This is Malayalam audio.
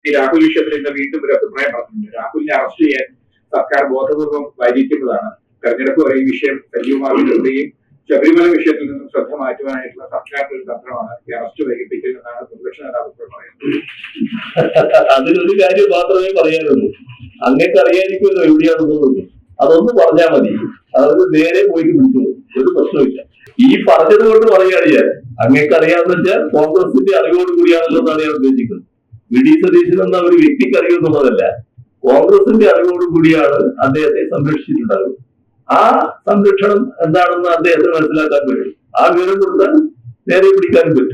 ഈ രാഹുൽ വിഷയത്തിൽ ഇന്ന് വീണ്ടും ഒരു അഭിപ്രായം പറഞ്ഞിട്ടുണ്ട്. രാഹുലിനെ അറസ്റ്റ് ചെയ്യാൻ സർക്കാർ ബോധപൂർവം വൈകിക്കുന്നതാണ്. തെരഞ്ഞെടുപ്പ് വരെ ഈ വിഷയം സജീവമാക്കി നിർത്തുകയും ശബരിമല വിഷയത്തിൽ നിന്നും ശ്രദ്ധ മാറ്റുവാനായിട്ടുള്ള സർക്കാരിന്റെ ഒരു തന്ത്രമാണ് ഈ അറസ്റ്റ് വൈകിപ്പിക്കൽ എന്നാണ് പ്രതിപക്ഷ നേതാവ് പറയുന്നത്. അതിലൊരു കാര്യം മാത്രമേ പറയാനുള്ളൂ. അങ്ങേക്ക് അറിയാതിരിക്കുമല്ലോ എവിടെയാണെന്നുള്ളത്. അതൊന്ന് പറഞ്ഞാൽ മതി. അതൊന്ന് നേരെ പോയിട്ട് വിളിച്ചോളൂ, ഒരു പ്രശ്നമില്ല. ഈ പറഞ്ഞത് കൊണ്ട് പറയുകയാണ് ഞാൻ. അങ്ങേക്ക് അറിയാമെന്ന് വെച്ചാൽ കോൺഗ്രസിന്റെ അറിവോട് കൂടിയാണല്ലോ എന്നാണ് ഞാൻ ഉദ്ദേശിക്കുന്നത്. വി ഡി സതീശൻ എന്ന ഒരു വ്യക്തിക്ക് അറിയുമെന്നുള്ളതല്ല, കോൺഗ്രസിന്റെ അറിവോട് കൂടിയാണ് അദ്ദേഹത്തെ സംരക്ഷിച്ചിട്ടുണ്ടാകുന്നത്. ആ സംരക്ഷണം എന്താണെന്ന് അദ്ദേഹത്തിന് മനസ്സിലാക്കാൻ പറ്റും. ആ വിവരം കൊടുത്താൽ നേരെ പിടിക്കാനും പറ്റും.